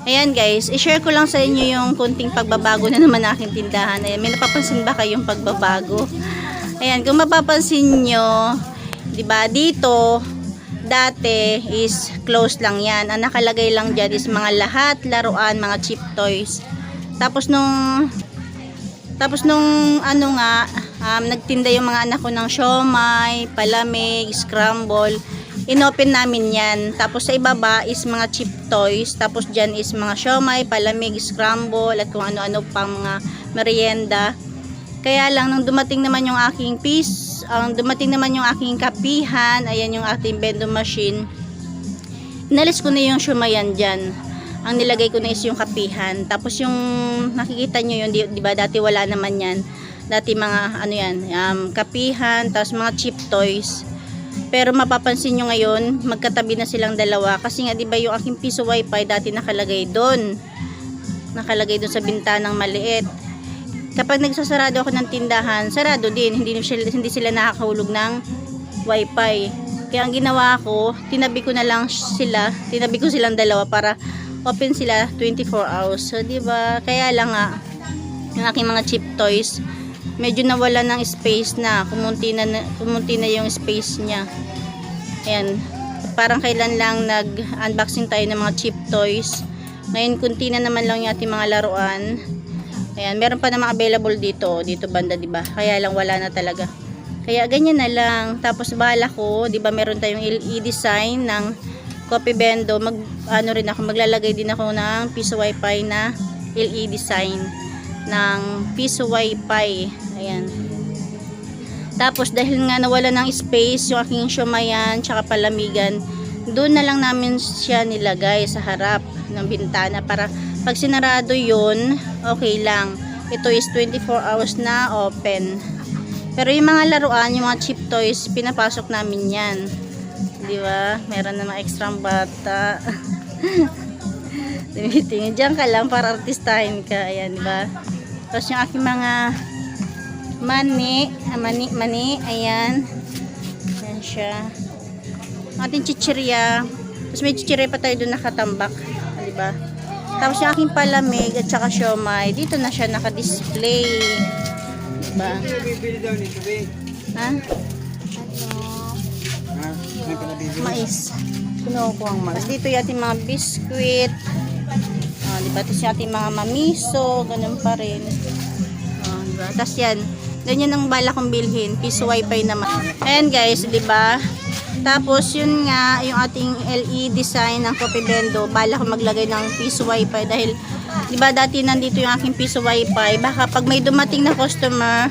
Ayan guys, i-share ko lang sa inyo yung kunting pagbabago na naman aking tindahan. Ayan, may napapansin ba kayong pagbabago? Ayan, kung mapapansin nyo, diba, dito, dati is closed lang yan. Ang nakalagay lang dyan is mga lahat, laruan, mga cheap toys. Tapos nung ano nga, nagtinda yung mga anak ko ng siomay, palamig, scramble. Inopen namin yan. Tapos sa ibaba is mga cheap toys. Tapos dyan is mga siomay, palamig, scramble, at kung ano-ano pang mga merienda. Kaya lang, nung dumating naman yung aking dumating naman yung aking kapihan, ayan yung ating vending machine, inalis ko na yung siumayan dyan. Ang nilagay ko na is yung kapihan. Tapos yung nakikita nyo yun, di ba dati wala naman yan. Dati mga ano yan, kapihan, tapos mga cheap toys. Pero mapapansin nyo ngayon, magkatabi na silang dalawa. Kasi nga, di ba yung aking piso wifi dati nakalagay doon. Nakalagay doon sa bintanang maliit. Kapag nagsasarado ako ng tindahan, sarado din. Hindi sila nakakahulog ng wifi. Kaya ang ginawa ko, tinabi ko silang dalawa para open sila 24 hours. So, di ba? Kaya lang nga, yung aking mga cheap toys, medyo nawala ng space na, kumunti na yung space niya. Ayan, parang kailan lang nag-unboxing tayo ng mga cheap toys. Ngayon kunti na naman lang yung ating mga laruan. Ayan, meron pa namang available dito banda, diba? Kaya lang wala na talaga. Kaya ganyan na lang. Tapos bala ko, diba, meron tayong LED design ng Coffee Bendo. Maglalagay din ako ng piso wifi na LED design ng piso wifi. Ayan. Tapos dahil nga nawala ng space yung aking siumayan tsaka palamigan, doon na lang namin siya nilagay sa harap ng bintana para pag sinarado yun, okay lang. Ito is 24 hours na open. Pero yung mga laruan, yung mga cheap toys, pinapasok namin yan. Di ba? Meron na mga extra bata. Tumitingin dyan ka lang para artistahin ka. Ayan, di ba? Tapos yung aking mga mani, ayan. Ayan siya. Ating chichirya. Tapos may chichirya pa tayo doon nakatambak. Diba? Tapos yung aking palamig at saka siomay, dito na siya naka-display. Diba? Ha? Mais. Kuno ko ang mais. Dito yung ating mga biskuit. Diba? Tapos yung ating mga mamiso, ganun pa rin. Diba? Tapos yan, ganyan ang bala kong bilhin, piso wifi naman. Ayan guys, diba? Tapos yun nga, yung ating LED design ng Coffee Bendo, bala ko maglagay ng piso wifi dahil diba dati nandito yung aking piso wifi, baka pag may dumating na customer,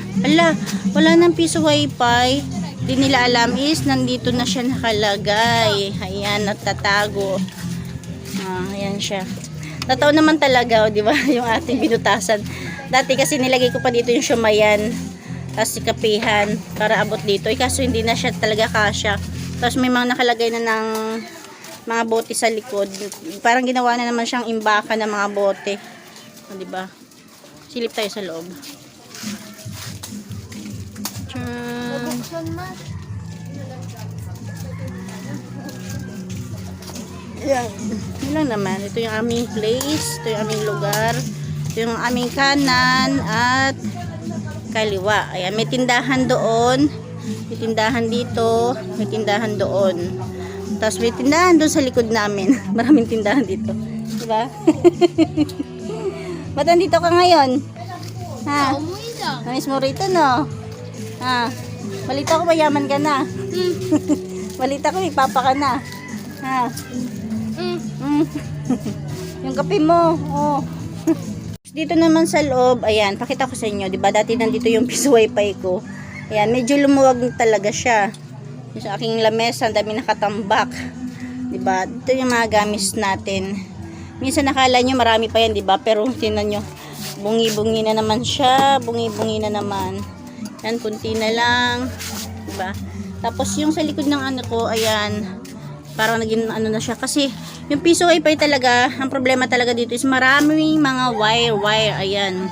wala ng piso wifi, di nila alam is nandito na siya nakalagay. Ayan, natatago. Ayan siya. Totoo naman talaga, di ba, yung ating binutasan. Dati kasi nilagay ko pa dito yung siumayan, tapos kapihan para abot dito. Kaso hindi na siya talaga kasya. Tapos may mga nakalagay na ng mga bote sa likod. Parang ginawa na naman siyang imbaka ng mga bote. Di ba? Silip tayo sa loob. Yan. Yun lang naman. Ito yung aming place. Ito yung aming lugar. Ito yung aming kanan at kaliwa. Ayan, may tindahan doon. May tindahan dito. May tindahan doon. Tapos may tindahan doon sa likod namin. Maraming tindahan dito. Diba? Ba't nandito ka ngayon? Ha? Namiss mo rito, no? Ha? Balita ko mayaman ka na. Balita ko may papa ka na. Ha? Yung kape mo. Oh. Dito naman sa loob, ayan, pakita ko sa inyo, 'di ba? Dati nandito yung piso wifi ko. Ayan, medyo lumuwag talaga siya. Yung sa aking lamesa, ang dami nakatambak. 'Di ba? Ito yung mga gamis natin. Minsan nakala nyo marami pa yan, 'di ba? Pero tingnan nyo, bungi-bungi na naman siya, bungi-bungi na naman. Yan, kunti na lang, 'di ba? Tapos yung sa likod ng ano ko, ayan, parang naging ano na siya kasi yung piso wifi talaga, ang problema talaga dito is maraming mga wire, ayan.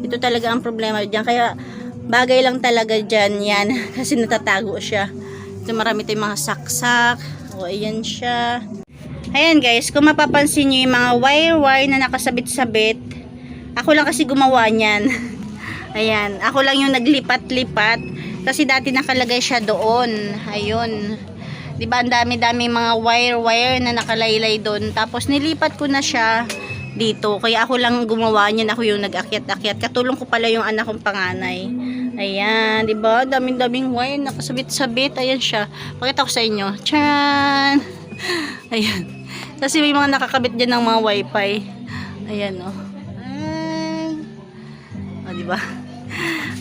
Ito talaga ang problema diyan, kaya bagay lang talaga diyan yan kasi natatago siya. Ito marami tayong mga saksak. O ayan siya. Ayan guys, kung mapapansin nyo yung mga wire-wire na nakasabit-sabit, ako lang kasi gumawa niyan. Ayan, ako lang yung naglipat-lipat kasi dati nakalagay siya doon. Ayun. 'Di ba ang dami-dami mga wire-wire na nakalaylay doon. Tapos nilipat ko na siya dito. Kaya ako lang gumawa niyan, ako yung nag-akyat-akyat. Katulong ko pala yung anak kong panganay. Ayan, 'di ba? Daming-daming wire nakasabit-sabit. Ayan siya. Pakita ko sa inyo. Tcharan! Ayan. Kasi may mga nakakabit dyan ng mga wifi. Ayan, oh. O, diba?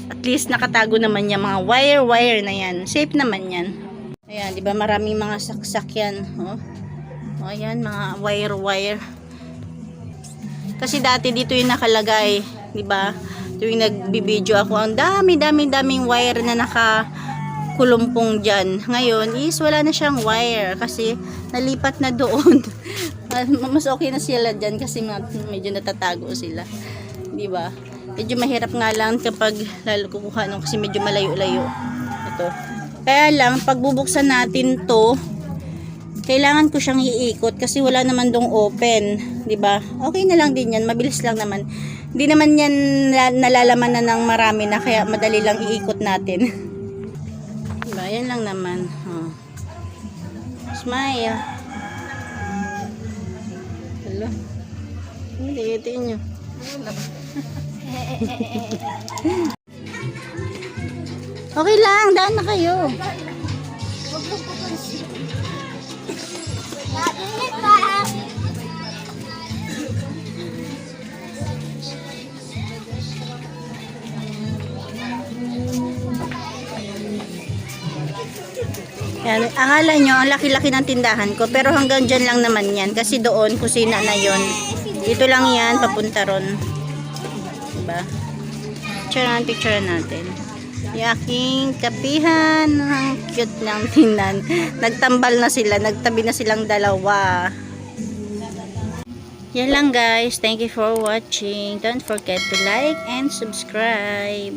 At least nakatago naman yung mga wire-wire na yan. Safe naman yan. Ayan, diba? Maraming mga saksak yan. Oh. O, ayan, mga wire-wire. Kasi dati dito yung nakalagay. Diba? Tuwing nagbibideo ako, ang daming wire na kulumpong dyan. Ngayon is wala na siyang wire kasi nalipat na doon. Mas okay na sila dyan kasi medyo natatago sila, di ba? Medyo mahirap nga lang kapag lalo kukuha nung kasi medyo malayo-layo ito. Kaya lang pag bubuksan natin to, kailangan ko siyang iikot kasi wala naman dong open, di ba? Okay na lang din yan, mabilis lang naman. Hindi naman yan nalalaman na ng marami na kaya madali lang iikot natin. Diba? Yan lang naman. Oh. Smile. Hello. Hindi, itiin nyo. Okay lang, daan na kayo. Yan, akala nyo, ang laki-laki ng tindahan ko, pero hanggang dyan lang naman yan, kasi doon, kusina na yon. Dito lang yan, papunta ron. Diba? Picture natin. Yung aking kapihan, ang cute ng tingnan. Nagtambal na sila, nagtabi na silang dalawa. Yan lang guys, thank you for watching. Don't forget to like and subscribe.